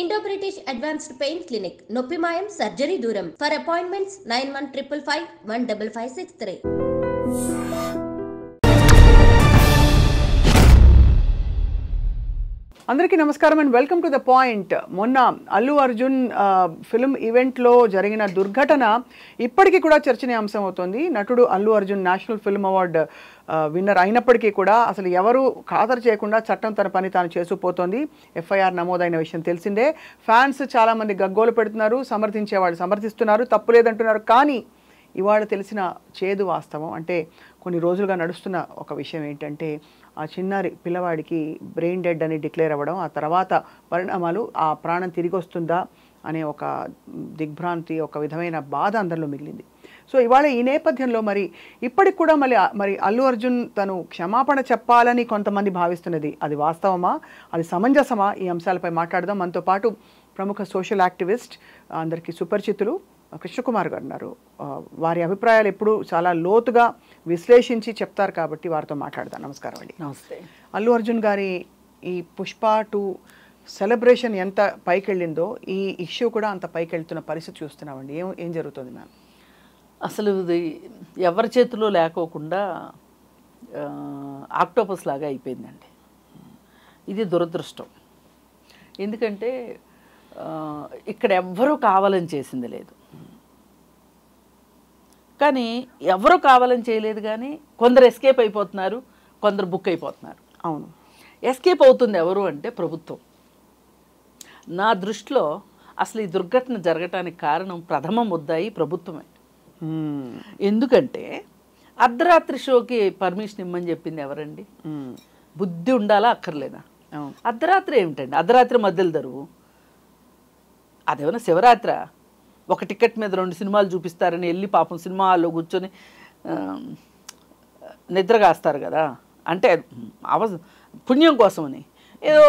Indo-British Advanced Pain Clinic, Noppimayam Surgery Duram. For appointments 9155 15563. అందరికీ నమస్కారం and welcome to the point. మొన్న Allu Arjun film ఈవెంట్లో జరిగిన దుర్ఘటన ఇప్పటికీ కూడా చర్చనీయాంశం అవుతుంది. నటుడు Allu Arjun national film award winner అయినప్పటికీ కూడా అసలు ఎవరు ఖాతరు చేయకుండా చట్టం తన పని తాను చేసుకుపోతోంది. ఎఫ్ఐఆర్ నమోదైన విషయం తెలిసిందే. ఫ్యాన్స్ చాలామంది గగ్గోలు పెడుతున్నారు, సమర్థించేవాళ్ళు సమర్థిస్తున్నారు, తప్పు లేదంటున్నారు. కానీ ఇవాళ తెలిసిన చేదు వాస్తవం అంటే కొన్ని రోజులుగా నడుస్తున్న ఒక విషయం ఏంటంటే ఆ చిన్నారి పిల్లవాడికి బ్రెయిన్ డెడ్ అని డిక్లేర్ అవ్వడం, ఆ తర్వాత పరిణామాలు ఆ ప్రాణం తిరిగి వస్తుందా అనే ఒక దిగ్భ్రాంతి, ఒక విధమైన బాధ అందరిలో మిగిలింది. సో ఇవాళ ఈ నేపథ్యంలో ఇప్పటికి కూడా మరి అల్లు అర్జున్ తను క్షమాపణ చెప్పాలని కొంతమంది భావిస్తున్నది అది వాస్తవమా, అది సమంజసమా? ఈ అంశాలపై మాట్లాడదాం. మనతో పాటు ప్రముఖ సోషల్ యాక్టివిస్ట్, అందరికీ సుపరిచితులు కృష్ణకుమార్ గారు ఉన్నారు. వారి అభిప్రాయాలు ఎప్పుడు చాలా లోతుగా విశ్లేషించి చెప్తారు కాబట్టి వారితో మాట్లాడదాం. నమస్కారం అండి. నమస్తే. అల్లు అర్జున్ గారి ఈ పుష్ప 2 సెలబ్రేషన్ ఎంత పైకి వెళ్ళిందో ఈ ఇష్యూ కూడా అంత పైకి వెళ్తున్న పరిస్థితి చూస్తున్నామండి. ఏం జరుగుతుంది మ్యామ్? అసలు ఇది ఎవరి చేతిలో లేకోకుండా ఆక్టోపస్ లాగా అయిపోయిందండి. ఇది దురదృష్టం. ఎందుకంటే ఇక్కడ ఎవ్వరూ కావాలని చేసింది లేదు, కానీ ఎవరు కావాలని చేయలేదు. కానీ కొందరు ఎస్కేప్ అయిపోతున్నారు, కొందరు బుక్ అయిపోతున్నారు. అవును, ఎస్కేప్ అవుతుంది ఎవరు అంటే ప్రభుత్వం. నా దృష్టిలో అసలు ఈ దుర్ఘటన జరగటానికి కారణం ప్రథమ ముద్దాయి ప్రభుత్వమే. ఎందుకంటే అర్ధరాత్రి షోకి పర్మిషన్ ఇమ్మని చెప్పింది ఎవరండి? బుద్ధి ఉండాలా అక్కర్లేదా? అర్ధరాత్రి ఏమిటండి? అర్ధరాత్రి మధ్యలో దరువు అదేమన్నా శివరాత్రి? ఒక టికెట్ మీద 2 సినిమాలు చూపిస్తారని వెళ్ళి పాపం సినిమా హాల్లో కూర్చొని నిద్రగాస్తారు కదా, అంటే పుణ్యం కోసమని ఏదో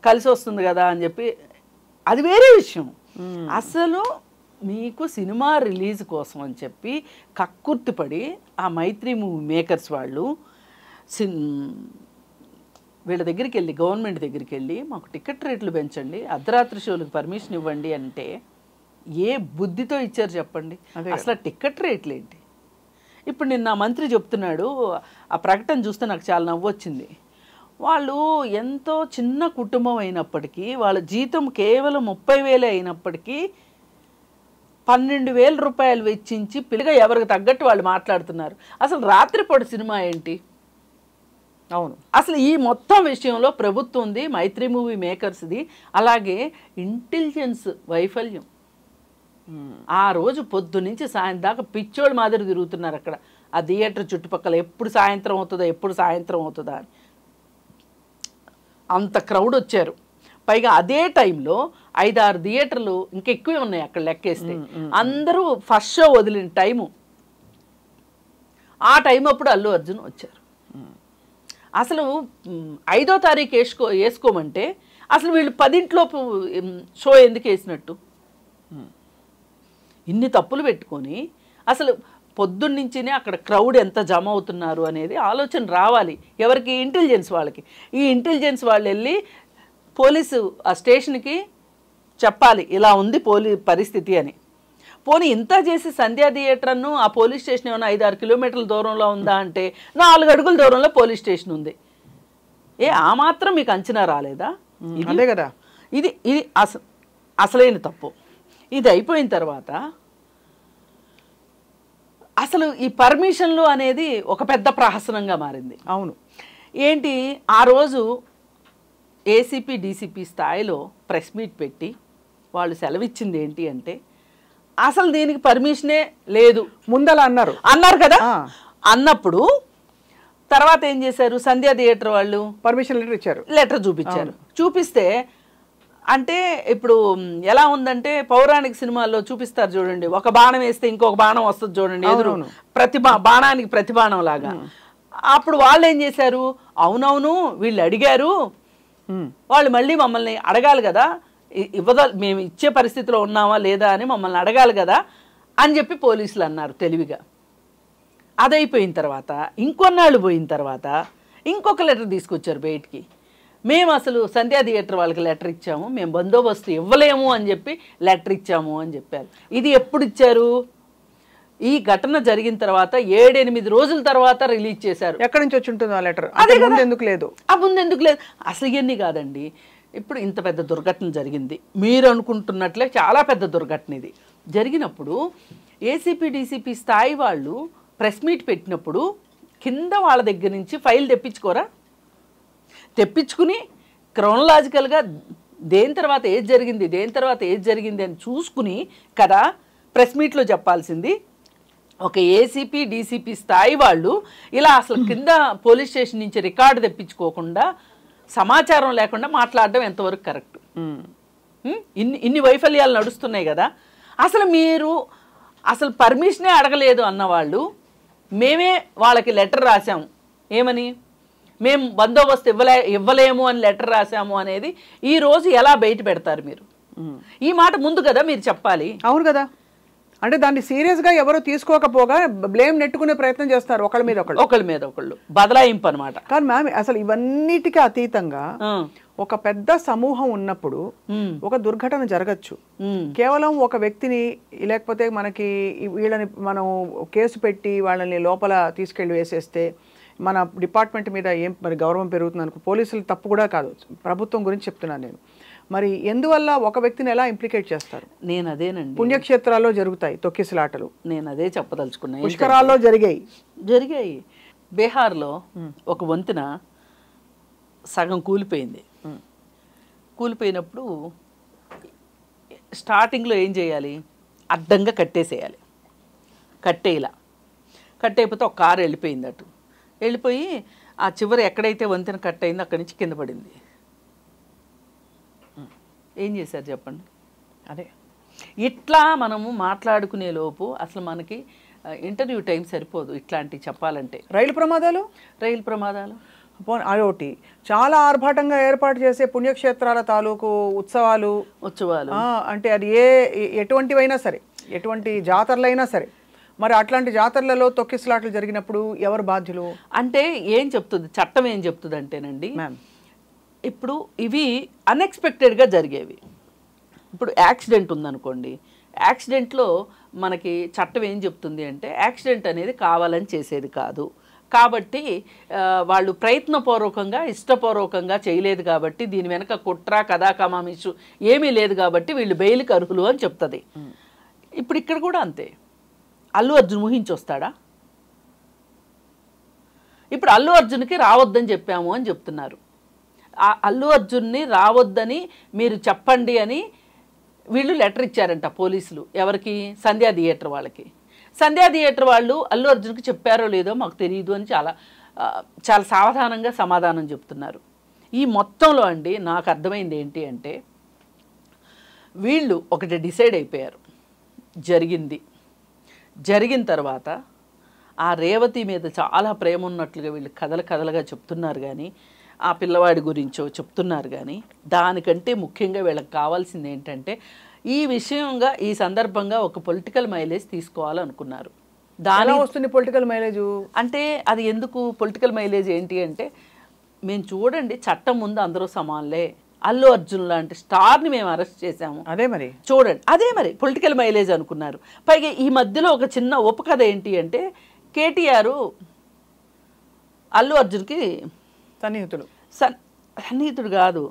కలిసి వస్తుంది కదా అని చెప్పి అది వేరే విషయం. అసలు మీకు సినిమా రిలీజ్ కోసం అని చెప్పి కక్కుర్తిపడి ఆ మైత్రి మూవీ మేకర్స్ వాళ్ళు వీళ్ళ దగ్గరికి వెళ్ళి, గవర్నమెంట్ దగ్గరికి వెళ్ళి మాకు టికెట్ రేట్లు పెంచండి, అర్ధరాత్రి షోలకు పర్మిషన్ ఇవ్వండి అంటే ఏ బుద్ధితో ఇచ్చారు చెప్పండి? అసలు టికెట్ రేట్లు ఏంటి? ఇప్పుడు నిన్న మంత్రి చెప్తున్నాడు, ఆ ప్రకటన చూస్తే నాకు చాలా నవ్వొచ్చింది. వాళ్ళు ఎంతో చిన్న కుటుంబం అయినప్పటికీ వాళ్ళ జీతం కేవలం 30,000 అయినప్పటికీ 12,000 రూపాయలు వెచ్చించి పిల్లగా ఎవరికి తగ్గట్టు వాళ్ళు మాట్లాడుతున్నారు. అసలు రాత్రిపూట సినిమా ఏంటి? అవును, అసలు ఈ మొత్తం విషయంలో ప్రభుత్వంది, మైత్రి మూవీ మేకర్స్ది, అలాగే ఇంటెలిజెన్స్ వైఫల్యం. ఆ రోజు పొద్దు నుంచి సాయం దాకా పిచ్చోళ్ళు మాదిరి తిరుగుతున్నారు అక్కడ ఆ థియేటర్ చుట్టుపక్కల. ఎప్పుడు సాయంత్రం అవుతుందా అని అంత క్రౌడ్ వచ్చారు. పైగా అదే టైంలో 5-6 థియేటర్లు ఇంకెక్కువే ఉన్నాయి అక్కడ లెక్కేస్తే. అందరూ ఫస్ట్ షో వదిలిన టైము ఆ టైం అప్పుడు అల్లు అర్జున్ వచ్చారు. అసలు 5వ తారీఖు వేసుకోమంటే అసలు వీళ్ళు 10ంటిలోపు షో ఎందుకు వేసినట్టు? ఇన్ని తప్పులు పెట్టుకొని అసలు పొద్దున్నుంచినే అక్కడ క్రౌడ్ ఎంత జమ అవుతున్నారు అనేది ఆలోచన రావాలి ఎవరికి? ఇంటెలిజెన్స్ వాళ్ళకి. ఈ ఇంటెలిజెన్స్ వాళ్ళు వెళ్ళి పోలీసు ఆ స్టేషన్కి చెప్పాలి ఇలా ఉంది పరిస్థితి అని. పోనీ ఇంత చేసి సంధ్యా థియేటర్ను ఆ పోలీస్ స్టేషన్ ఏమైనా 5-6 కిలోమీటర్ల దూరంలో ఉందా అంటే 4 అడుగుల దూరంలో పోలీస్ స్టేషన్ ఉంది. ఆ మాత్రం మీకు అంచనా రాలేదా? అదే కదా, ఇది అసలైన తప్పు. ఇది అయిపోయిన తర్వాత అసలు ఈ పర్మిషన్లు అనేది ఒక పెద్ద ప్రహసనంగా మారింది. అవును, ఏంటి ఆ రోజు ఏసీపీ డీసీపీ స్థాయిలో ప్రెస్ మీట్ పెట్టి వాళ్ళు సెలవిచ్చింది ఏంటి అంటే అసలు దీనికి పర్మిషనే లేదు ముందలా అన్నారు కదా. అన్నప్పుడు తర్వాత ఏం చేశారు? సంధ్యా థియేటర్ వాళ్ళు పర్మిషన్ లెటర్ చూపించారు. చూపిస్తే అంటే ఇప్పుడు ఎలా ఉందంటే పౌరాణిక సినిమాల్లో చూపిస్తారు చూడండి, ఒక బాణం వేస్తే ఇంకొక బాణం వస్తుంది చూడండి ఎదురు, బాణానికి ప్రతి బాణం లాగా. అప్పుడు వాళ్ళు ఏం చేశారు? అవునవును వీళ్ళు అడిగారు, వాళ్ళు మళ్ళీ మమ్మల్ని అడగాలి కదా, మేము ఇచ్చే పరిస్థితిలో ఉన్నామా లేదా అని మమ్మల్ని అడగాలి కదా అని చెప్పి పోలీసులు అన్నారు తెలివిగా. అదైపోయిన తర్వాత ఇంకొన్నాళ్ళు పోయిన తర్వాత ఇంకొక లెటర్ తీసుకొచ్చారు బయటికి. మేము అసలు సంధ్యా థియేటర్ వాళ్ళకి లెటర్ ఇచ్చాము, మేము బందోబస్తు ఇవ్వలేము అని చెప్పి లెటర్ ఇచ్చాము అని చెప్పారు. ఇది ఎప్పుడు ఇచ్చారు? ఈ ఘటన జరిగిన తర్వాత 7-8 రోజుల తర్వాత రిలీజ్ చేశారు. ఎక్కడి నుంచి వచ్చి ఉంటుంది ఆ లెటర్? ఎందుకు లేదు? ఆ ముందు ఎందుకు లేదు? అసలు ఇవన్నీ కాదండి. ఇప్పుడు ఇంత పెద్ద దుర్ఘటన జరిగింది, మీరు అనుకుంటున్నట్లే చాలా పెద్ద దుర్ఘటన ఇది జరిగినప్పుడు ఏసీపీ డీసీపీ స్థాయి వాళ్ళు ప్రెస్ మీట్ పెట్టినప్పుడు కింద వాళ్ళ దగ్గర నుంచి ఫైల్ తెప్పించుకోరా? తెప్పించుకుని క్రోనలాజికల్గా దేని తర్వాత ఏది జరిగింది, దేని తర్వాత ఏది జరిగింది అని చూసుకుని కదా ప్రెస్ మీట్లో చెప్పాల్సింది. ఒక ఏసీపీ డీసీపీ స్థాయి వాళ్ళు ఇలా అసలు కింద పోలీస్ స్టేషన్ నుంచి రికార్డు తెప్పించుకోకుండా సమాచారం లేకుండా మాట్లాడడం ఎంతవరకు కరెక్ట్? ఇన్ని వైఫల్యాలు నడుస్తున్నాయి కదా. అసలు మీరు అసలు పర్మిషనే అడగలేదు అన్నవాళ్ళు మేమే వాళ్ళకి లెటర్ రాసాము, ఏమని? మేము బందోబస్తు ఇవ్వలేము అని లెటర్ రాసాము అనేది ఈరోజు ఎలా బయట పెడతారు మీరు? ఈ మాట ముందు కదా మీరు చెప్పాలి. అవును కదా, అంటే దాన్ని సీరియస్గా ఎవరు తీసుకోకపోగా బ్లేమ్ నెట్టుకునే ప్రయత్నం చేస్తారు ఒకళ్ళ మీద ఒకళ్ళు బదలాయింపు అనమాట. కానీ మ్యామ్ అసలు ఇవన్నిటికీ అతీతంగా ఒక పెద్ద సమూహం ఉన్నప్పుడు ఒక దుర్ఘటన జరగచ్చు. కేవలం ఒక వ్యక్తిని లేకపోతే మనకి వీళ్ళని మనం కేసు పెట్టి వాళ్ళని లోపల తీసుకెళ్ళి వేసేస్తే మన డిపార్ట్మెంట్ మీద ఏం మరి గౌరవం పెరుగుతుంది అనుకో. పోలీసులు తప్పు కూడా కాదు, ప్రభుత్వం గురించి చెప్తున్నాను నేను. మరి ఎందువల్ల ఒక వ్యక్తిని ఎలా ఇంప్లికేట్ చేస్తారు? నేను అదేనండి, పుణ్యక్షేత్రాల్లో జరుగుతాయి తొక్కిసలాటలు, నేను అదే చెప్పదలుచుకున్నాను. పుష్కరాల్లో జరిగాయి. బీహార్లో ఒక వంతెన సగం కూలిపోయింది. కూలిపోయినప్పుడు స్టార్టింగ్లో ఏం చేయాలి? అడ్డంగా కట్టేసేయాలి. కట్టేయకపోతే ఒక కారు వెళ్ళిపోయింది, అటు వెళ్ళిపోయి ఆ చివరి ఎక్కడైతే వంతెన కట్ అయిందో అక్కడి నుంచి కింద పడింది. ఏం చేశారు చెప్పండి? అదే ఇట్లా మనము మాట్లాడుకునే లోపు అసలు మనకి ఇంటర్వ్యూ టైం సరిపోదు ఇట్లాంటివి చెప్పాలంటే. రైలు ప్రమాదాలు అదొకటి. చాలా ఆర్భాటంగా ఏర్పాటు చేసే పుణ్యక్షేత్రాల తాలూకు ఉత్సవాలు అంటే అది ఎటువంటివైనా సరే, ఎటువంటి జాతరలైనా సరే, మరి అట్లాంటి జాతరలలో తొక్కిసలాట్లు జరిగినప్పుడు ఎవరు బాధ్యులు? అంటే ఏం చెప్తుంది చట్టం? ఏం చెప్తుంది అంటేనండి, ఇప్పుడు ఇవి అన్ఎక్స్పెక్టెడ్గా జరిగేవి. ఇప్పుడు యాక్సిడెంట్ ఉందనుకోండి, యాక్సిడెంట్లో మనకి చట్టం ఏం చెప్తుంది అంటే యాక్సిడెంట్ అనేది కావాలని చేసేది కాదు కాబట్టి వాళ్ళు ప్రయత్నపూర్వకంగా ఇష్టపూర్వకంగా చేయలేదు కాబట్టి దీని వెనక కుట్ర కథా కమామిషు ఏమీ లేదు కాబట్టి వీళ్ళు బెయిల్కి అర్హులు అని చెప్తుంది. ఇప్పుడు ఇక్కడ కూడా అంతే. అల్లు అర్జున్ ఊహించి వస్తాడా? ఇప్పుడు అల్లు అర్జున్కి రావద్దని చెప్పాము అని చెప్తున్నారు. ఆ అల్లు అర్జున్ని రావద్దని మీరు చెప్పండి అని వీళ్ళు లెటర్ ఇచ్చారంట పోలీసులు. ఎవరికి? సంధ్యా థియేటర్ వాళ్ళకి. సంధ్యా థియేటర్ వాళ్ళు అల్లు అర్జున్కి చెప్పారో లేదో మాకు తెలియదు అని చాలా సావధానంగా సమాధానం చెప్తున్నారు. ఈ మొత్తంలో అండి నాకు అర్థమైంది ఏంటి అంటే, వీళ్ళు ఒకటి డిసైడ్ అయిపోయారు. జరిగిన తర్వాత ఆ రేవతి మీద చాలా ప్రేమ ఉన్నట్లుగా వీళ్ళు కథలుగా చెప్తున్నారు కానీ, ఆ పిల్లవాడి గురించో చెప్తున్నారు కానీ, దానికంటే ముఖ్యంగా వీళ్ళకి కావాల్సింది ఏంటంటే ఈ విషయంగా ఈ సందర్భంగా ఒక పొలిటికల్ మైలేజ్ తీసుకోవాలనుకున్నారు. దాని వస్తుంది పొలిటికల్ మైలేజ్ అంటే అది ఎందుకు పొలిటికల్ మైలేజ్ ఏంటి అంటే, మేము చూడండి చట్టం ముందు అందరూ సమానలే, అల్లు అర్జున్ లాంటి స్టార్ని మేము అరెస్ట్ చేశాము, అదే మరి చూడండి, అదే మరి పొలిటికల్ మైలేజ్ అనుకున్నారు. పైగా ఈ మధ్యలో ఒక చిన్న ఉపకథ ఏంటి అంటే, కేటీఆర్ అల్లు అర్జున్కి సన్నిహితుడు కాదు,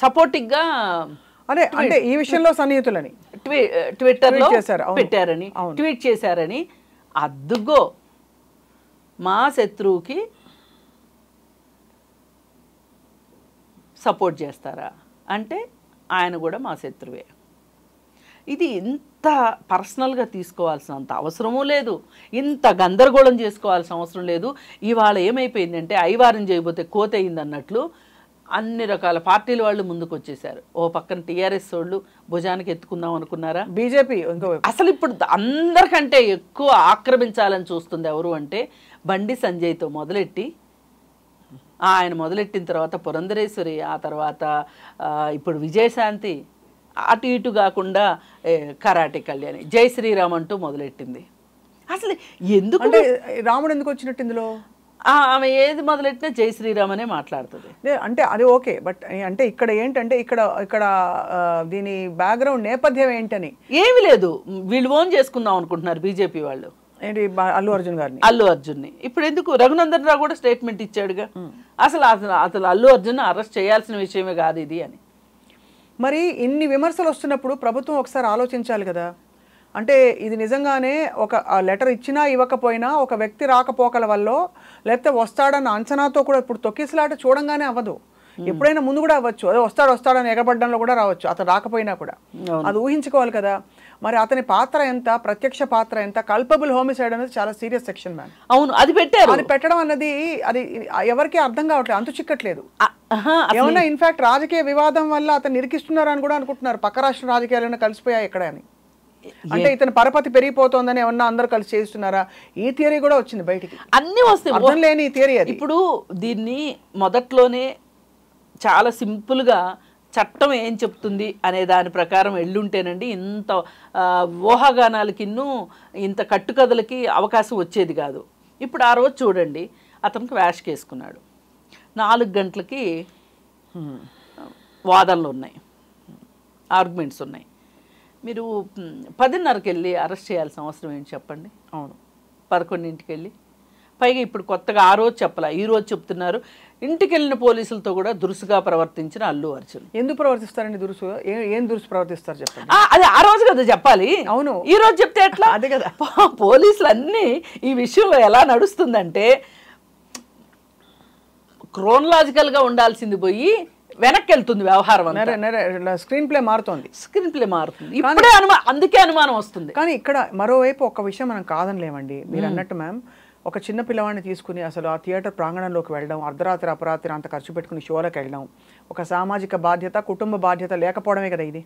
సపోర్టివ్గా అదే అంటే ఈ విషయంలో సన్నిహితులని ట్విట్టర్లో పెట్టారని, ట్వీట్ చేశారని. అద్దుగో మా శత్రువుకి సపోర్ట్ చేస్తారా అంటే ఆయన కూడా మా శత్రువే. ఇది ఇంత పర్సనల్గా తీసుకోవాల్సినంత అవసరమూ లేదు, ఇంత గందరగోళం చేసుకోవాల్సిన అవసరం లేదు. ఇవాళ ఏమైపోయిందంటే ఐవారం చేయబోతే కోత అయింది అన్నట్లు అన్ని రకాల పార్టీల వాళ్ళు ముందుకు వచ్చేసారు. ఓ పక్కన టీఆర్ఎస్ వాళ్ళు భుజానికి ఎత్తుకుందాం అనుకున్నారా, బీజేపీ అసలు ఇప్పుడు అందరికంటే ఎక్కువ ఆక్రమించాలని చూస్తుంది ఎవరు అంటే బండి సంజయ్తో మొదలెట్టి, ఆయన మొదలెట్టిన తర్వాత పురంధరేశ్వరి, ఆ తర్వాత ఇప్పుడు విజయశాంతి, అటు ఇటు కాకుండా కరాటే కళ్యాణి, జై శ్రీరామ్ అంటూ మొదలెట్టింది. అసలు ఎందుకు అంటే రాముడు ఎందుకు వచ్చినట్టు ఇందులో ఆమె ఏది మొదలెట్టినా జై శ్రీరామ్ అనే మాట్లాడుతుంది. అంటే అది ఓకే, బట్ అంటే ఇక్కడ ఏంటంటే ఇక్కడ దీని బ్యాక్గ్రౌండ్ నేపథ్యం ఏంటని ఏమీ లేదు. వీళ్ళు ఓన్ చేసుకుందాం అనుకుంటున్నారు బీజేపీ వాళ్ళు. ఏంటి అల్లు అర్జున్ గారిని, అల్లు అర్జున్ని. ఇప్పుడు ఎందుకు రఘునందన్ రావు కూడా స్టేట్మెంట్ ఇచ్చాడుగా, అసలు అల్లు అర్జున్ అరెస్ట్ చేయాల్సిన విషయమే కాదు ఇది అని. మరి ఇన్ని విమర్శలు వస్తున్నప్పుడు ప్రభుత్వం ఒకసారి ఆలోచించాలి కదా. అంటే ఇది నిజంగానే ఒక లెటర్ ఇచ్చినా ఇవ్వకపోయినా ఒక వ్యక్తి రాకపోకల వల్ల లేకపోతే వస్తాడన్న అంచనాతో కూడా ఇప్పుడు తొక్కిసలాట చూడంగానే అవ్వదు, ఎప్పుడైనా ముందు కూడా అవ్వచ్చు. అదే వస్తాడని ఎగబడ్డంలో కూడా రావచ్చు, అతను రాకపోయినా కూడా. అది ఊహించుకోవాలి కదా. మరి అతని పాత్ర ఎంత, ప్రత్యక్ష పాత్ర ఎంత, కల్పబుల్ హోమిసైడ్ అనేది చాలా సీరియస్ సెక్షన్ మ్యామ్. అవును, అది పెట్టారు. అది పెట్టడం అన్నది అది ఎవరికి అర్థం కావట్లేదు, అంతు చిక్కట్లేదు. ఏమన్నా ఇన్ఫాక్ట్ రాజకీయ వివాదం వల్ల అతను నిరికిస్తున్నారు అని కూడా అనుకుంటున్నారు. పక్క రాష్ట్ర రాజకీయాలు కలిసిపోయాయి ఎక్కడ అని. అంటే ఇతను పరపతి పెరిగిపోతుందని ఏమన్నా అందరూ కలిసి చేస్తున్నారా, ఈ థియరీ కూడా వచ్చింది బయటికి. అన్ని వస్తాయి, అర్థం లేని ఈ థియరీ అది. ఇప్పుడు దీన్ని మొదట్లోనే చాలా సింపుల్గా చట్టం ఏం చెప్తుంది అనే దాని ప్రకారం వెళ్ళుంటేనండి ఇంత ఊహాగానాలకి ఇంత కట్టుకథలకి అవకాశం వచ్చేది కాదు. ఇప్పుడు ఆ రోజు చూడండి, అతనికి వ్యాష్ కేసుకున్నాడు, 4 గంటలకి వాదనలు ఉన్నాయి, ఆర్గ్యుమెంట్స్ ఉన్నాయి. మీరు 10:30కి వెళ్ళి అరెస్ట్ చేయాల్సిన అవసరం ఏంటి చెప్పండి? అవును, 11ంటికి వెళ్ళి. పైగా ఇప్పుడు కొత్తగా ఆ రోజు చెప్పాల, ఈ రోజు చెప్తున్నారు ఇంటికి వెళ్ళిన పోలీసులతో కూడా దురుసుగా ప్రవర్తించిన అల్లు అర్జున్. ఎందుకు ప్రవర్తిస్తారండి దురుసు? ఏం దురుసు ప్రవర్తిస్తారు చెప్పండి? అది ఆ రోజు కదా చెప్పాలి. అవును, ఈ రోజు చెప్తే ఎట్లా? అదే కదా. పోలీసులు అన్నీ ఈ విషయంలో ఎలా నడుస్తుందంటే క్రోనలాజికల్గా ఉండాల్సింది పోయి వెనక్కి వెళ్తుంది వ్యవహారం. స్క్రీన్ ప్లే మారుతుంది, ఇప్పుడే అందుకే అనుమానం వస్తుంది. కానీ ఇక్కడ మరోవైపు ఒక విషయం మనం కాదనిలేమండి. మీరు అన్నట్టు మ్యామ్, ఒక చిన్న పిల్లవాడిని తీసుకుని అసలు ఆ థియేటర్ ప్రాంగణంలోకి వెళ్ళడం, అర్ధరాత్రి అపరాత్రి అంత ఖర్చు పెట్టుకుని షోలకు వెళ్ళడం, ఒక సామాజిక బాధ్యత, కుటుంబ బాధ్యత లేకపోవడమే కదా ఇది.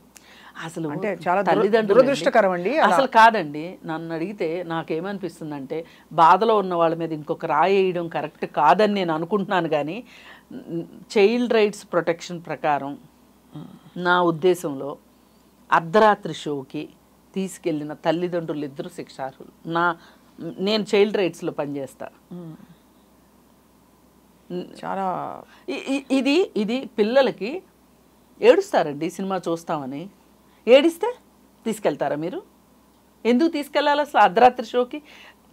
అసలు అంటే చాలా దురదృష్టకరం అండి. అసలు కాదండి, నన్ను అడిగితే నాకేమనిపిస్తుందంటే బాధలో ఉన్న వాళ్ళ మీద ఇంకొక రాయి వేయడం కరెక్ట్ కాదని నేను అనుకుంటున్నాను. కానీ చైల్డ్ రైట్స్ ప్రొటెక్షన్ ప్రకారం నా ఉద్దేశంలో అర్ధరాత్రి షోకి తీసుకెళ్ళిన తల్లిదండ్రులు ఇద్దరు శిక్షార్హులు. నేను చైల్డ్ రైట్స్లో పనిచేస్తా. చాలా ఇది పిల్లలకి ఏడుస్తారండి సినిమా చూస్తామని. ఏడిస్తే తీసుకెళ్తారా మీరు? ఎందుకు తీసుకెళ్ళాలి అసలు అర్ధరాత్రి షోకి?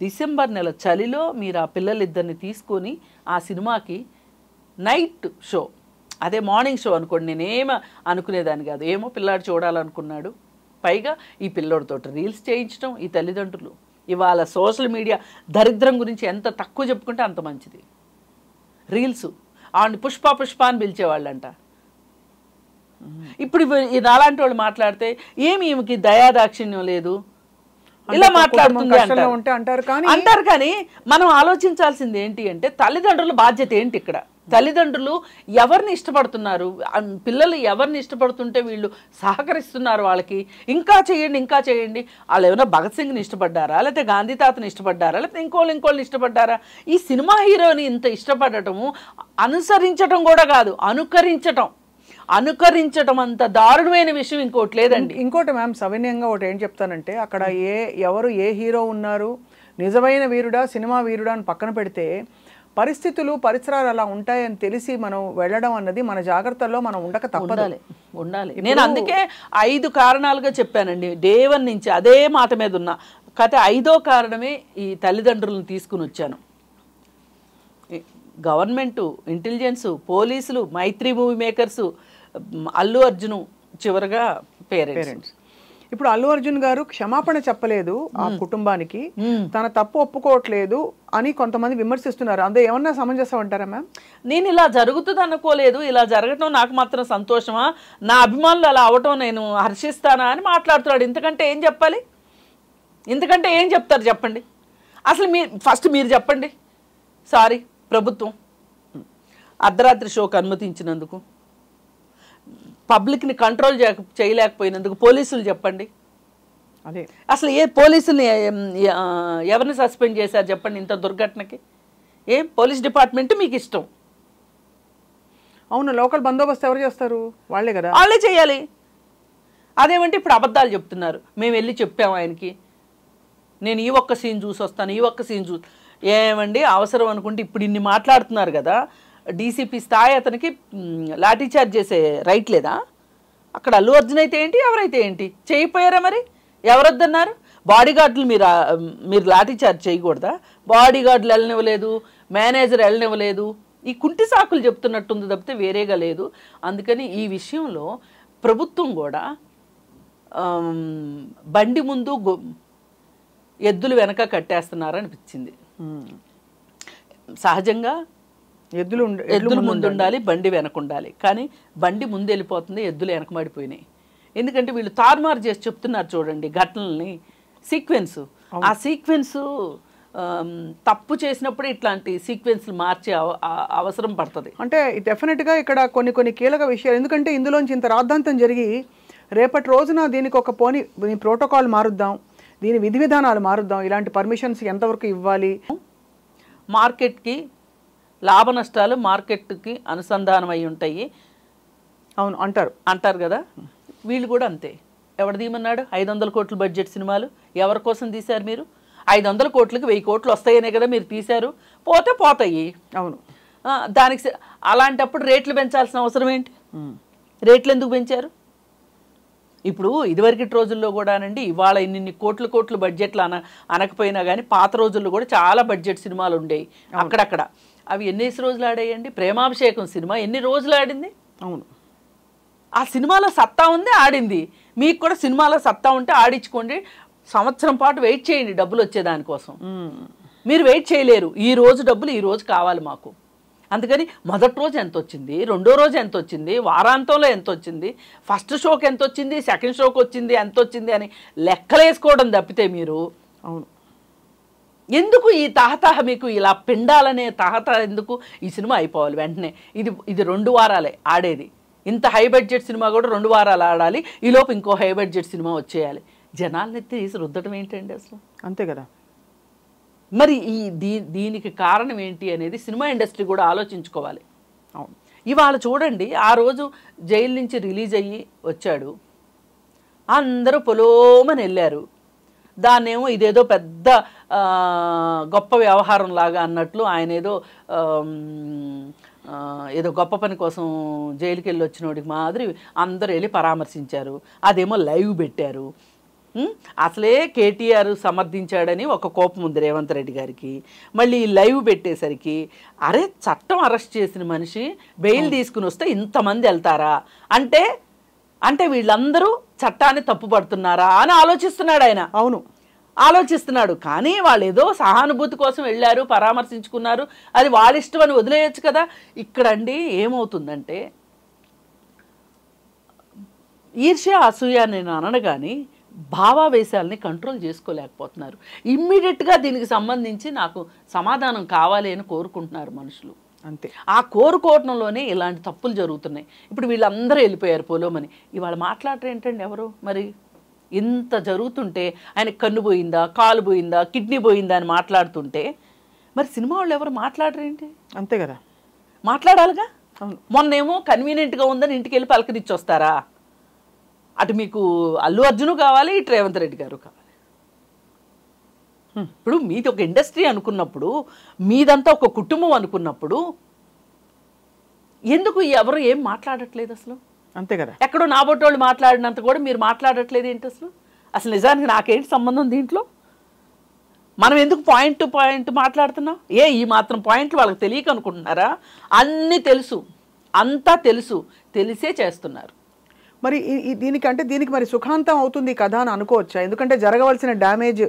డిసెంబర్ నెల చలిలో మీరు ఆ పిల్లలిద్దరిని తీసుకొని ఆ సినిమాకి నైట్ షో, అదే మార్నింగ్ షో అనుకోండి, నేనేమో అనుకునేదాన్ని కాదు. ఏమో పిల్లాడు చూడాలనుకున్నాడు, పైగా ఈ పిల్లోడితో రీల్స్ చేయించడం ఈ తల్లిదండ్రులు. ఇవాళ సోషల్ మీడియా దరిద్రం గురించి ఎంత తక్కువ చెప్పుకుంటే అంత మంచిది. రీల్స్ ఆవిడ పుష్ప అని పిలిచేవాళ్ళంట. ఇప్పుడు అలాంటి వాళ్ళు మాట్లాడితే ఏమి ఈమెకి దయాదాక్షిణ్యం లేదు, ఇలా మాట్లాడుతుంది అంటారు. కానీ మనం ఆలోచించాల్సింది ఏంటి అంటే తల్లిదండ్రుల బాధ్యత ఏంటి ఇక్కడ? తల్లిదండ్రులు ఎవరిని ఇష్టపడుతున్నారు, పిల్లలు ఎవరిని ఇష్టపడుతుంటే వీళ్ళు సహకరిస్తున్నారు వాళ్ళకి. ఇంకా చేయండి. వాళ్ళు ఏమైనా భగత్ సింగ్ని ఇష్టపడ్డారా, లేకపోతే గాంధీ తాతని ఇష్టపడ్డారా, లేకపోతే ఇంకోళ్ళని ఇష్టపడ్డారా? ఈ సినిమా హీరోని ఇంత ఇష్టపడటము అనుసరించటం కూడా కాదు, అనుకరించటం అంత దారుణమైన విషయం ఇంకోటి లేదండి. ఇంకోటి మ్యామ్, సవినయంగా ఒకటి ఏం చెప్తానంటే, అక్కడ ఎవరు ఏ హీరో ఉన్నారు, నిజమైన వీరుడా సినిమా వీరుడా అని పక్కన పెడితే పరిస్థితులు పరిసరాలు అలా ఉంటాయని తెలిసి మనం వెళ్ళడం అన్నది మన జాగ్రత్తల్లో మనం ఉండక తప్పదు, ఉండాలి. నేను అందుకే 5 కారణాలుగా చెప్పానండి డే 1 నుంచి, అదే మాట మీద ఉన్నా. కాకపోతే 5వ కారణమే ఈ తల్లిదండ్రులను తీసుకుని వచ్చాను. గవర్నమెంటు, ఇంటెలిజెన్సు, పోలీసులు, మైత్రి మూవీ మేకర్సు, అల్లు అర్జును, చివరగా పేరెంట్స్. ఇప్పుడు అల్లు అర్జున్ గారు క్షమాపణ చెప్పలేదు ఆ కుటుంబానికి, తన తప్పు ఒప్పుకోవట్లేదు అని కొంతమంది విమర్శిస్తున్నారు. అందులో ఏమన్నా సమంజసం అంటారా మ్యామ్? నేను ఇలా జరుగుతుంది అనుకోలేదు, ఇలా జరగటం నాకు మాత్రం సంతోషమా, నా అభిమానులు అలా అవటం నేను హర్షిస్తానా అని మాట్లాడుతున్నాడు. ఇంతకంటే ఏం చెప్పాలి? ఇంతకంటే ఏం చెప్తారు చెప్పండి? అసలు ఫస్ట్ మీరు చెప్పండి. సారీ ప్రభుత్వం అర్ధరాత్రి షోకి అనుమతించినందుకు, పబ్లిక్ని కంట్రోల్ చేయలేకపోయినందుకు పోలీసులు చెప్పండి. అదే అసలు ఏ పోలీసుల్ని ఎవరిని సస్పెండ్ చేశారు చెప్పండి ఇంత దుర్ఘటనకి? పోలీస్ డిపార్ట్మెంట్ మీకు ఇష్టం. అవును, లోకల్ బందోబస్తు ఎవరు చేస్తారు? వాళ్ళే కదా, వాళ్ళే చేయాలి. అదేమంటే ఇప్పుడు అబద్ధాలు చెప్తున్నారు. మేము వెళ్ళి చెప్పాము ఆయనకి, నేను ఈ ఒక్క సీన్ చూసి వస్తాను, ఈ ఒక్క సీన్ ఏమండి అవసరం అనుకుంటే ఇప్పుడు ఇన్ని మాట్లాడుతున్నారు కదా, డీసీపీ స్థాయి అతనికి లాఠీ చార్జ్ చేసే రైట్ లేదా? అక్కడ అల్లు అర్జున్ అయితే ఏంటి, ఎవరైతే ఏంటి, చేయకపోయారా? మరి ఎవరొద్దన్నారు? బాడీగార్డులు మీరు లాఠీ చార్జ్ చేయకూడదా? బాడీగార్డులు వెళ్ళనివ్వలేదు, మేనేజర్ వెళ్ళనివ్వలేదు, ఈ కుంటి సాకులు చెప్తున్నట్టుంది తప్పితే వేరేగా లేదు. అందుకని ఈ విషయంలో ప్రభుత్వం కూడా బండి ముందు ఎద్దులు వెనక కట్టేస్తున్నారనిపించింది. సహజంగా ఎద్దులు ముందు ఉండాలి, బండి వెనక ఉండాలి. కానీ బండి ముందు వెళ్ళిపోతుంది, ఎద్దులు వెనకబడిపోయినాయి. ఎందుకంటే వీళ్ళు తారుమారు చేసి చెప్తున్నారు చూడండి ఘటనల్ని, సీక్వెన్స్. ఆ సీక్వెన్స్ తప్పు చేసినప్పుడు ఇట్లాంటి సీక్వెన్స్లు మార్చే అవసరం పడుతుంది. అంటే డెఫినెట్గా ఇక్కడ కొన్ని కీలక విషయాలు, ఎందుకంటే ఇందులోంచి ఇంత రాద్ధాంతం జరిగి రేపటి రోజున దీనికి ఒక దీని ప్రోటోకాల్ మారుద్దాం, దీని విధి విధానాలు మారుద్దాం, ఇలాంటి పర్మిషన్స్ ఎంతవరకు ఇవ్వాలి, మార్కెట్కి లాభ నష్టాలు మార్కెట్కి అనుసంధానం అయి ఉంటాయి అవును అంటారు కదా. వీళ్ళు కూడా అంతే. ఎవడు తీయమన్నాడు? 500 కోట్ల బడ్జెట్ సినిమాలు ఎవరి కోసం తీశారు మీరు? 500 కోట్లకి 1000 కోట్లు వస్తాయనే కదా మీరు తీశారు. పోతాయి. అవును. దానికి అలాంటప్పుడు రేట్లు పెంచాల్సిన అవసరం ఏంటి? రేట్లు ఎందుకు పెంచారు? ఇప్పుడు ఇదివరకటి రోజుల్లో కూడానండి, ఇవాళ ఇన్ని కోట్ల బడ్జెట్లు అనకపోయినా కానీ పాత రోజుల్లో కూడా చాలా బడ్జెట్ సినిమాలు ఉండేవి అక్కడక్కడ. అవి ఎన్ని రోజులు ఆడాయండి? ప్రేమాభిషేకం సినిమా ఎన్ని రోజులు ఆడింది? అవును. ఆ సినిమాలో సత్తా ఉంది, ఆడింది. మీకు కూడా సినిమాలో సత్తా ఉంటే ఆడించుకోండి, సంవత్సరం పాటు వెయిట్ చేయండి డబ్బులు వచ్చేదానికోసం. మీరు వెయిట్ చేయలేరు. ఈ రోజు డబ్బులు ఈ రోజు కావాలి మాకు. అందుకని మొదటి రోజు ఎంత వచ్చింది, రెండో రోజు ఎంత వచ్చింది, వారాంతంలో ఎంత వచ్చింది, ఫస్ట్ షోకి ఎంత వచ్చింది, సెకండ్ షోకి వచ్చింది ఎంత వచ్చింది అని లెక్కలేసుకోవడం తప్పితే మీరు అవును ఎందుకు ఈ తహతహ, మీకు ఇలా పిండాలనే తహతహ ఎందుకు? ఈ సినిమా అయిపోవాలి వెంటనే. ఇది 2 వారాలే ఆడేది. ఇంత హై బడ్జెట్ సినిమా కూడా 2 వారాలు ఆడాలి, ఈలోపు ఇంకో హై బడ్జెట్ సినిమా వచ్చేయాలి. జనాల్ని తీసి రుద్దడం ఏంటండి అసలు? అంతే కదా. మరి దీనికి కారణం ఏంటి అనేది సినిమా ఇండస్ట్రీ కూడా ఆలోచించుకోవాలి. అవును. ఇవాళ చూడండి, ఆ రోజు జైలు నుంచి రిలీజ్ అయ్యి వచ్చాడు, అందరూ పొలోమని వెళ్ళారు. దాన్నేమో ఇదేదో పెద్ద గొప్ప వ్యవహారం లాగా అన్నట్లు ఆయన ఏదో గొప్ప పని కోసం జైలుకి వెళ్ళి వచ్చినోడికి మాదిరి అందరూ వెళ్ళి పరామర్శించారు. అదేమో లైవ్ పెట్టారు. అసలే కేటీఆర్ సమర్థించాడని ఒక కోపం ఉంది రేవంత్ రెడ్డి గారికి. మళ్ళీ లైవ్ పెట్టేసరికి అరే చట్టం అరెస్ట్ చేసిన మనిషి బెయిల్ తీసుకుని వస్తే ఇంతమంది వెళ్తారా అంటే వీళ్ళందరూ చట్టాన్ని తప్పుపడుతున్నారా అని ఆలోచిస్తున్నాడు ఆయన. అవును, ఆలోచిస్తున్నాడు. కానీ వాళ్ళు ఏదో సహానుభూతి కోసం వెళ్ళారు, పరామర్శించుకున్నారు, అది వాళ్ళ ఇష్టం అని వదిలేయచ్చు కదా. ఇక్కడండి ఏమవుతుందంటే ఈర్ష్య అసూయ నేను అనను కానీ భావావేశాలని కంట్రోల్ చేసుకోలేకపోతున్నారు. ఇమ్మీడియట్గా దీనికి సంబంధించి నాకు సమాధానం కావాలి అని కోరుకుంటున్నారు మనుషులు. అంతే. ఆ కోరుకోవడంలోనే ఇలాంటి తప్పులు జరుగుతున్నాయి. ఇప్పుడు వీళ్ళందరూ వెళ్ళిపోయారు పొలోమని. ఇవాళ మాట్లాడరు ఏంటండి ఎవరు? మరి ఇంత జరుగుతుంటే ఆయన కన్ను పోయిందా, కాలు పోయిందా, కిడ్నీ పోయిందా అని మాట్లాడుతుంటే మరి సినిమా వాళ్ళు ఎవరు మాట్లాడరేంటి? అంతే కదా, మాట్లాడాలిగా. మొన్నేమో కన్వీనియంట్గా ఉందని ఇంటికి వెళ్ళి పలకరించి వస్తారా? అటు మీకు అల్లు అర్జును కావాలి, ఇటు రేవంత్ రెడ్డి గారు కావాలి. ఇప్పుడు మీది ఒక ఇండస్ట్రీ అనుకున్నప్పుడు, మీదంతా ఒక కుటుంబం అనుకున్నప్పుడు ఎందుకు ఎవరు ఏం మాట్లాడట్లేదు అసలు? అంతే కదా. ఎక్కడో నాబొట్టోళ్ళు మాట్లాడినంత కూడా మీరు మాట్లాడట్లేదు ఏంటి అసలు నిజానికి నాకేంటి సంబంధం దీంట్లో? మనం ఎందుకు పాయింట్ టు పాయింట్ మాట్లాడుతున్నాం? ఈ మాత్రం పాయింట్లు వాళ్ళకి తెలియక అనుకుంటున్నారా? అన్నీ తెలుసు, అంతా తెలుసు, తెలిసే చేస్తున్నారు. మరి దీనికి మరి సుఖాంతం అవుతుంది కథ అని అనుకోవచ్చా? ఎందుకంటే జరగవలసిన డ్యామేజ్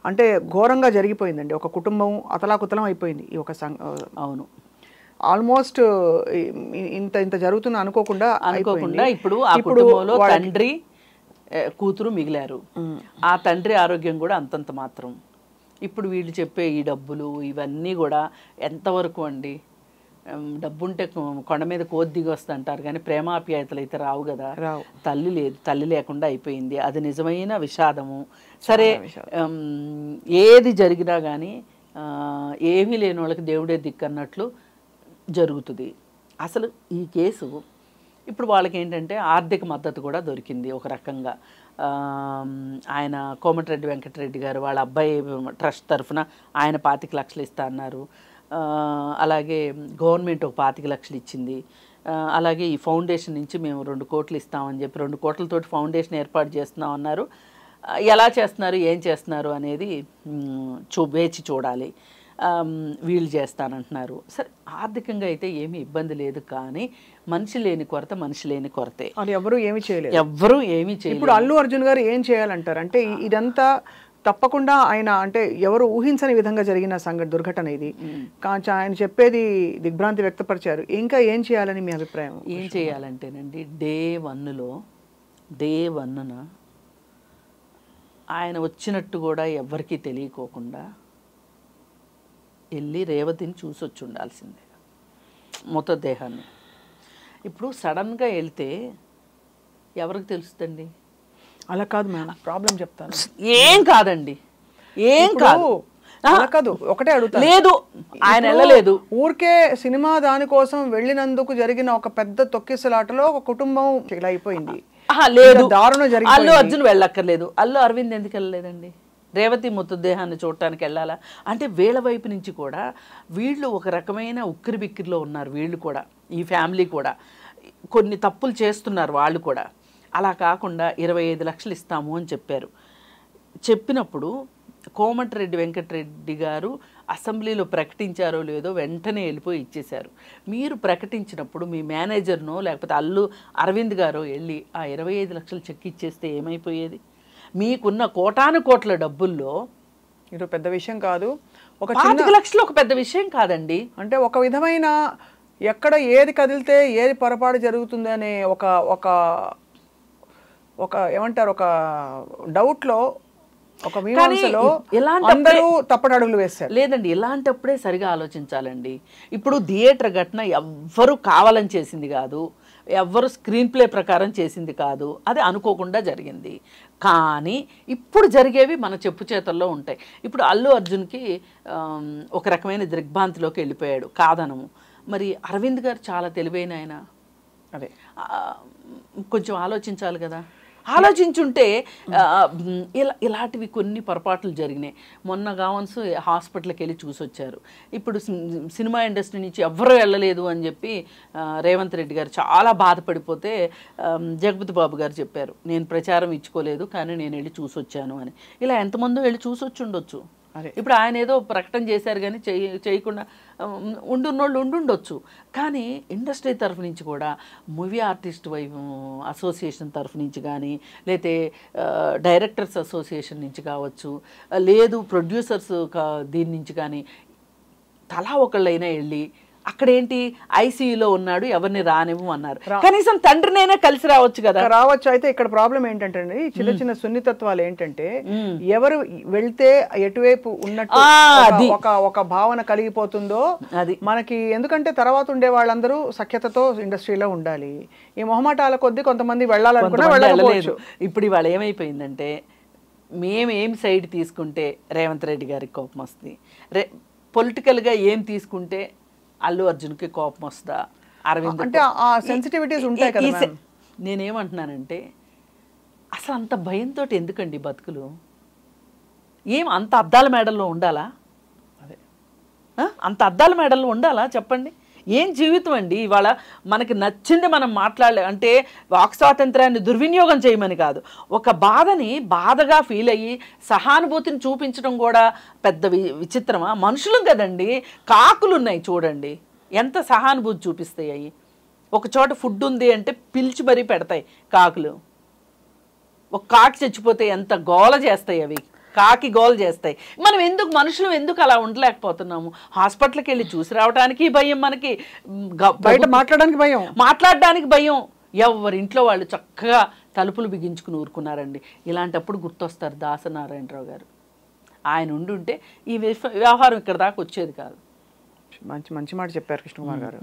అంటే ఘోరంగా జరిగిపోయిందండి. ఒక కుటుంబం అతలాకుతలం అయిపోయింది. ఈ ఒక అవును, ఆల్మోస్ట్ ఇంత జరుగుతుంది అనుకోకుండా ఇప్పుడు ఆ కుటుంబంలో తండ్రి కూతురు మిగిలారు. ఆ తండ్రి ఆరోగ్యం కూడా అంతంత మాత్రం. ఇప్పుడు వీళ్ళు చెప్పే ఈ డబ్బులు ఇవన్నీ కూడా ఎంతవరకు అండి? డబ్బుంటే కొండ మీద కోతి దిగి వస్తా అంటారు కానీ ప్రేమాప్యాయతలు అయితే రావు కదా. తల్లి లేదు, తల్లి లేకుండా అయిపోయింది. అది నిజమైన విషాదము. సరే, ఏది జరిగినా కానీ ఏమీ లేని వాళ్ళకి దేవుడే దిక్కు అన్నట్లు జరుగుతుంది. అసలు ఈ కేసు ఇప్పుడు వాళ్ళకి ఏంటంటే ఆర్థిక మద్దతు కూడా దొరికింది ఒక రకంగా. ఆయన కోమటిరెడ్డి వెంకటరెడ్డి గారు వాళ్ళ అబ్బాయి ట్రస్ట్ తరఫున ఆయన 25 లక్షలు ఇస్తా అన్నారు. అలాగే గవర్నమెంట్ ఒక 25 లక్షలు ఇచ్చింది. అలాగే ఈ ఫౌండేషన్ నుంచి మేము 2 కోట్లు ఇస్తామని చెప్పి 2 కోట్లతోటి ఫౌండేషన్ ఏర్పాటు చేస్తున్నాం అన్నారు. ఎలా చేస్తున్నారు, ఏం చేస్తున్నారు అనేది వేచి చూడాలి. వీళ్ళు చేస్తానంటున్నారు. సరే, ఆర్థికంగా అయితే ఏమీ ఇబ్బంది లేదు, కానీ మనిషి లేని కొరతే. అది ఎవరు ఏమీ చేయలేదు. ఇప్పుడు అల్లు అర్జున్ గారు ఏం చేయాలంటారు? అంటే ఇదంతా తప్పకుండా ఆయన అంటే ఎవరు ఊహించని విధంగా జరిగిన దుర్ఘటన ఇది. కానీ ఆయన చెప్పేది దిగ్భ్రాంతి వ్యక్తపరిచారు. ఇంకా ఏం చేయాలని మీ అభిప్రాయం? ఏం చేయాలంటేనండి, డే 1న ఆయన వచ్చినట్టు కూడా ఎవరికీ తెలియకోకుండా వెళ్ళి రేవతిని చూసొచ్చి ఉండాల్సిందే, మృతదేహాన్ని. ఇప్పుడు సడన్గా వెళ్తే ఎవరికి తెలుస్తుందండి? అలా కాదు మేడం, ప్రాబ్లం చెప్తాను. ఏం కాదండి, ఏం కాదు, ఒకటే అడుగుతా. లేదు, ఆయన వెళ్ళలేదు. ఊరికే సినిమా దానికోసం వెళ్ళినందుకు జరిగిన ఒక పెద్ద తొక్కిసలాటలో ఒక కుటుంబం ఇలా అయిపోయింది. లేదు, దారుణం జరిగింది. అల్లు అర్జున్ వెళ్ళక్కర్లేదు. అల్లు అరవింద్ ఎందుకు వెళ్ళలేదండి? రేవతి మృతదేహాన్ని చూడటానికి వెళ్ళాలా? అంటే వీళ్ళ వైపు నుంచి కూడా వీళ్ళు ఒక రకమైన ఉక్కిరి బిక్కిరిలో ఉన్నారు. వీళ్ళు కూడా, ఈ ఫ్యామిలీ కూడా కొన్ని తప్పులు చేస్తున్నారు వాళ్ళు కూడా. అలా కాకుండా 25 లక్షలు ఇస్తాము అని చెప్పారు. చెప్పినప్పుడు కోమటిరెడ్డి వెంకటరెడ్డి గారు అసెంబ్లీలో ప్రకటించారో లేదో వెంటనే వెళ్ళిపోయి ఇచ్చేశారు. మీరు ప్రకటించినప్పుడు మీ మేనేజర్నో లేకపోతే అల్లు అరవింద్ గారో వెళ్ళి ఆ 25 లక్షలు చెక్ ఇచ్చేస్తే ఏమైపోయేది? మీకున్న కోట్ల డబ్బుల్లో ఇది పెద్ద విషయం కాదు. ఒక 25 లక్షలు ఒక పెద్ద విషయం కాదండి. అంటే ఒక విధమైన ఎక్కడ ఏది కదిలితే ఏది పొరపాటు జరుగుతుందనే ఒక ఒక ఒక ఏమంటారు, ఒక డౌట్లో, ఒక మీమాంసలో అందరూ తప్పటడుగులు వేశారు. లేదండి, ఇలాంటప్పుడే సరిగా ఆలోచించాలండి. ఇప్పుడు థియేటర్ ఘటన ఎవ్వరూ కావాలని చేసింది కాదు, ఎవ్వరు స్క్రీన్ ప్లే ప్రకారం చేసింది కాదు, అది అనుకోకుండా జరిగింది. కానీ ఇప్పుడు జరిగేవి మన చెప్పు చేతల్లో ఉంటాయి. ఇప్పుడు అల్లు అర్జున్కి ఒక రకమైన దిగ్భ్రాంతిలోకి వెళ్ళిపోయాడు, కాదనము. మరి అరవింద్ గారు చాలా తెలివైన ఆయన, అదే కొంచెం ఆలోచించాలి కదా. ఆలోచించుంటే ఇలాంటివి కొన్ని పొరపాట్లు జరిగినాయి. మొన్న గావన్స్ హాస్పిటల్కి వెళ్ళి చూసొచ్చారు. ఇప్పుడు సినిమా ఇండస్ట్రీ నుంచి ఎవ్వరూ వెళ్ళలేదు అని చెప్పి రేవంత్ రెడ్డి గారు చాలా బాధపడిపోతే జగపతి బాబు గారు చెప్పారు, నేను ప్రచారం ఇచ్చుకోలేదు కానీ నేను వెళ్ళి చూసొచ్చాను అని. ఇలా ఎంతమందో వెళ్ళి చూసొచ్చి ఉండొచ్చు. ఇప్పుడు ఆయన ఏదో ప్రకటన చేశారు కానీ చేయకుండా ఉండున్నోళ్ళు ఉండుండొచ్చు. కానీ ఇండస్ట్రీ తరఫు నుంచి కూడా మూవీ ఆర్టిస్ట్ అసోసియేషన్ తరఫు నుంచి కానీ, లేతే డైరెక్టర్స్ అసోసియేషన్ నుంచి కావచ్చు, లేదు ప్రొడ్యూసర్స్ దీని నుంచి కానీ తలా ఒకళ్ళైనా వెళ్ళి అక్కడేంటి ఐసీయూలో ఉన్నాడు ఎవరిని రానివ్వు అన్నారు. కనీసం తండ్రినైనా కలిసి రావచ్చు కదా. రావచ్చు. అయితే ఇక్కడ ప్రాబ్లం ఏంటంటే చిన్న చిన్న సున్నితత్వాలు ఏంటంటే ఎవరు వెళ్తే ఎటువైపు ఉన్నట్టు ఒక భావన కలిగిపోతుందో అది మనకి. ఎందుకంటే తర్వాత ఉండే వాళ్ళందరూ సఖ్యతతో ఇండస్ట్రీలో ఉండాలి. ఈ మొహమాటాల కొద్దీ కొంతమంది వెళ్ళాలనుకున్నా వెళ్ళలేదు. ఇప్పుడు ఇవాళ ఏమైపోయిందంటే మేమేం సైడ్ తీసుకుంటే రేవంత్ రెడ్డి గారికి కోపం వస్తుంది, పొలిటికల్గా ఏం తీసుకుంటే అల్లు అర్జున్కి కోపం వస్తుందా, అరవింద్ అంటే ఆ సెన్సిటివిటీస్ ఉంటాయి కదా. నేనేమంటున్నానంటే అసలు అంత భయంతో ఎందుకండి బతుకులు? ఏం అంత అద్దాల మేడల్లో ఉండాలా? అదే అంత అద్దాల మేడల్లో ఉండాలా చెప్పండి? ఏం జీవితం అండి? ఇవాళ మనకి నచ్చింది మనం మాట్లాడలే అంటే వాక్ స్వాతంత్రాన్ని దుర్వినియోగం చేయమని కాదు, ఒక బాధని బాధగా ఫీల్ అయ్యి సహానుభూతిని చూపించడం కూడా పెద్ద విచిత్రమా? మనుషులు కదండి, కాకులు ఉన్నాయి చూడండి ఎంత సహానుభూతి చూపిస్తాయి. అవి ఒక చోట ఫుడ్ ఉంది అంటే పిలిచి మరీ పెడతాయి కాకులు. ఒక కాకి చచ్చిపోతే ఎంత గోల చేస్తాయి అవి, కాకి గోల్ చేస్తాయి. మనం ఎందుకు మనుషులు ఎందుకు అలా ఉండలేకపోతున్నాము? హాస్పిటల్కి వెళ్ళి చూసి రావడానికి భయం, మనకి బయట మాట్లాడడానికి భయం. ఎవరింట్లో వాళ్ళు చక్కగా తలుపులు బిగించుకుని ఊరుకున్నారండి. ఇలాంటప్పుడు గుర్తొస్తారు దాసనారాయణరావు గారు. ఆయన ఉండుంటే ఈ వ్యవహారం ఇక్కడ దాకా వచ్చేది కాదు. మంచి మాట చెప్పారు కృష్ణకుమార్ గారు.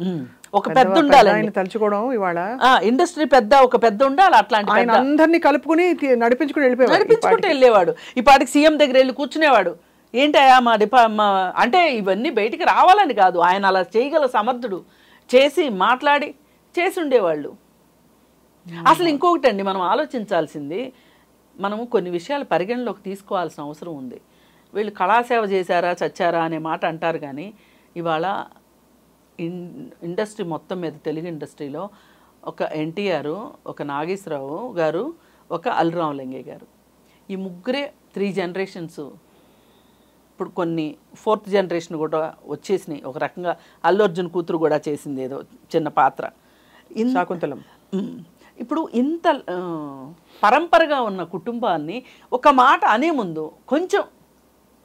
ఒక పెద్ద ఉండాలి తలుచుకోవడం. ఇవాళ ఇండస్ట్రీ ఒక పెద్ద ఉండాలి. అట్లాంటి ఆయన అందరినీ కలుపుకుని నడిపించుకుంటూ వెళ్ళేవాడు. ఇప్పటికి సీఎం దగ్గర వెళ్ళి కూర్చునేవాడు. ఏంటయా మా అంటే ఇవన్నీ బయటికి రావాలని కాదు, ఆయన అలా చేయగల సమర్థుడు. చేసి మాట్లాడి చేసి ఉండేవాళ్ళు. అసలు ఇంకొకటి అండి, మనం ఆలోచించాల్సింది, మనము కొన్ని విషయాలు పరిగణలోకి తీసుకోవాల్సిన అవసరం ఉంది. వీళ్ళు కళాసేవ చేశారా చచ్చారా అనే మాట అంటారు, కానీ ఇవాళ ఇండస్ట్రీ మొత్తం మీద, తెలుగు ఇండస్ట్రీలో ఒక ఎన్టీఆర్, ఒక నాగేశ్వరరావు గారు, ఒక అల్లు రామలింగయ్య గారు, ఈ ముగ్గురే 3 జనరేషన్స్. ఇప్పుడు కొన్ని 4th జనరేషన్ కూడా వచ్చేసినాయి. ఒక రకంగా అల్లు అర్జున్ కూతురు కూడా చేసింది ఏదో చిన్న పాత్ర, శాకుంతలం. ఇప్పుడు ఇంత పరంపరగా ఉన్న కుటుంబాన్ని ఒక మాట అనే ముందు కొంచెం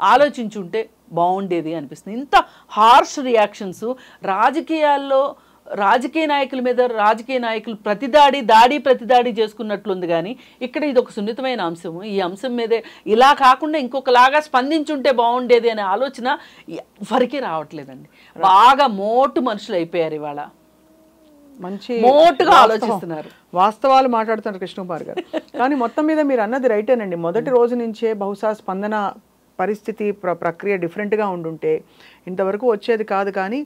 ఆలోచించుంటే బాగుండేది అనిపిస్తుంది. ఇంత హార్ష్ రియాక్షన్స్ రాజకీయాల్లో, రాజకీయ నాయకుల మీద రాజకీయ నాయకులు ప్రతిదాడి చేసుకున్నట్లుంది, కానీ ఇక్కడ ఇది ఒక సున్నితమైన అంశం. ఈ అంశం మీదే ఇలా కాకుండా ఇంకొకలాగా స్పందించుంటే బాగుండేది అనే ఆలోచన ఎవరికీ రావట్లేదండి. బాగా మోటు మనుషులు అయిపోయారు ఇవాళ, మంచి మోటుగా ఆలోచిస్తున్నారు, వాస్తవాలు మాట్లాడుతున్నారు కృష్ణకుమార్ గారు. కానీ మొత్తం మీద మీరు అన్నది రైటేనండి. మొదటి రోజు నుంచే బహుశా స్పందన పరిస్థితి ప్రక్రియ డిఫరెంట్గా ఉండుంటే ఇంతవరకు వచ్చేది కాదు. కానీ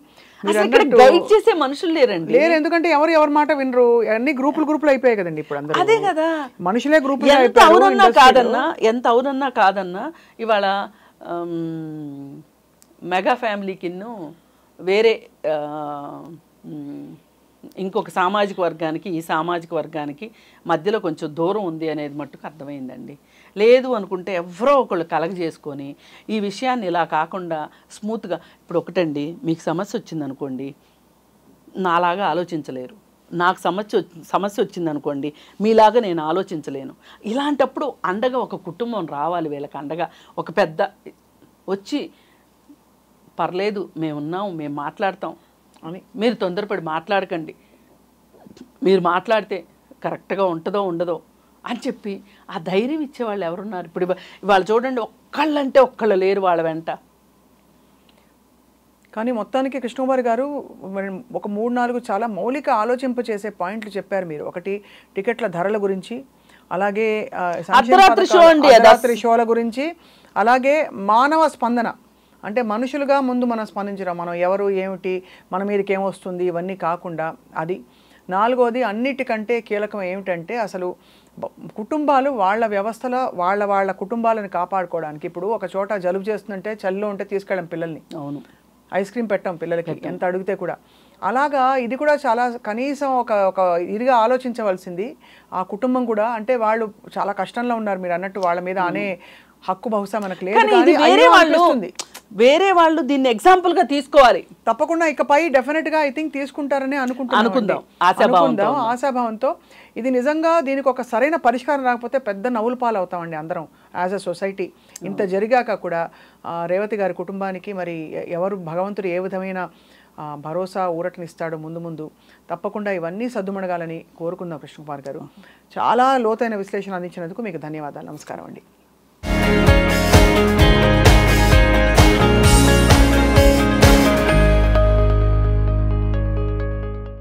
గైడ్ చేసే మనుషులు లేరండి, లేరు. ఎందుకంటే ఎవరి మాట వినరు. అన్ని గ్రూపులు అయిపోయాయి కదండి ఇప్పుడు అందరూ. అదే కదా, మనుషులే గ్రూపులు. ఎంత అవునన్నా కాదన్నా ఇవాళ మెగా ఫ్యామిలీకి వేరే ఇంకొక సామాజిక వర్గానికి, ఈ సామాజిక వర్గానికి మధ్యలో కొంచెం దూరం ఉంది అనేది మట్టుకు అర్థమైందండి. లేదు అనుకుంటే ఎవరో ఒకళ్ళు కలగజేసుకొని ఈ విషయాన్ని ఇలా కాకుండా స్మూత్గా, ఇప్పుడు ఒకటండి, మీకు సమస్య వచ్చిందనుకోండి, నాలాగా ఆలోచించలేరు. నాకు సమస్య వచ్చిందనుకోండి, మీలాగా నేను ఆలోచించలేను. ఇలాంటప్పుడు అండగా ఒక కుటుంబం రావాలి, వీళ్ళకి అండగా ఒక పెద్ద వచ్చి, పర్లేదు మేమున్నాం, మేము మాట్లాడతాం అని, మీరు తొందరపడి మాట్లాడకండి, మీరు మాట్లాడితే కరెక్ట్గా ఉంటుందో ఉండదో అని చెప్పి ఆ ధైర్యం ఇచ్చేవాళ్ళు ఎవరున్నారు? ఇప్పుడు ఇవాళ చూడండి, ఒక్కళ్ళంటే ఒక్కళ్ళు లేరు వాళ్ళ వెంట. కానీ మొత్తానికి కృష్ణకుమార్ గారు ఒక 3-4 చాలా మౌలిక ఆలోచింప చేసే పాయింట్లు చెప్పారు మీరు. ఒకటి టికెట్ల ధరల గురించి, అలాగే అర్ధరాత్రి షోల గురించి, అలాగే మానవ స్పందన, అంటే మనుషులుగా ముందు మనం స్పందించడం, మనం ఎవరు ఏమిటి, మన మీదకి ఏమొస్తుంది, ఇవన్నీ కాకుండా అది. 4వది అన్నిటికంటే కీలకం ఏమిటంటే అసలు కుటుంబాలు వాళ్ళ వ్యవస్థలో వాళ్ళ కుటుంబాలను కాపాడుకోవడానికి. ఇప్పుడు ఒక చోట జలుబు చేస్తుందంటే చలిలో ఉంటే తీసుకెళ్ళం పిల్లల్ని, అవును, ఐస్ క్రీమ్ పెట్టాం పిల్లలకి ఎంత అడిగితే కూడా. అలాగా ఇది కూడా చాలా కనీసం ఒక ఇదిగా ఆలోచించవలసింది ఆ కుటుంబం కూడా. అంటే వాళ్ళు చాలా కష్టంలో ఉన్నారు, మీరు అన్నట్టు వాళ్ళ మీద అనే హక్కు బహుశా మనకు లేదు. వేరే వాళ్ళు దీన్ని ఎగ్జాంపుల్ గా తీసుకోవాలి తప్పకుండా. ఇకపై డెఫినెట్ గా ఐ థింక్ తీసుకుంటారని అనుకుందాం ఆశాభావంతో. ఇది నిజంగా దీనికి ఒక సరైన పరిష్కారం రాకపోతే పెద్ద నవ్వుల పాలు అవుతామండి అందరం యాజ్ అ సొసైటీ. ఇంత జరిగాక కూడా రేవతి గారి కుటుంబానికి మరి ఎవరు, భగవంతుడు ఏ విధమైన భరోసా ఊరటనిస్తాడు ముందు. తప్పకుండా ఇవన్నీ సద్దుమణగాలని కోరుకుందాం. కృష్ణకుమార్ గారు చాలా లోతైన విశ్లేషణ అందించినందుకు మీకు ధన్యవాదాలు. నమస్కారం అండి.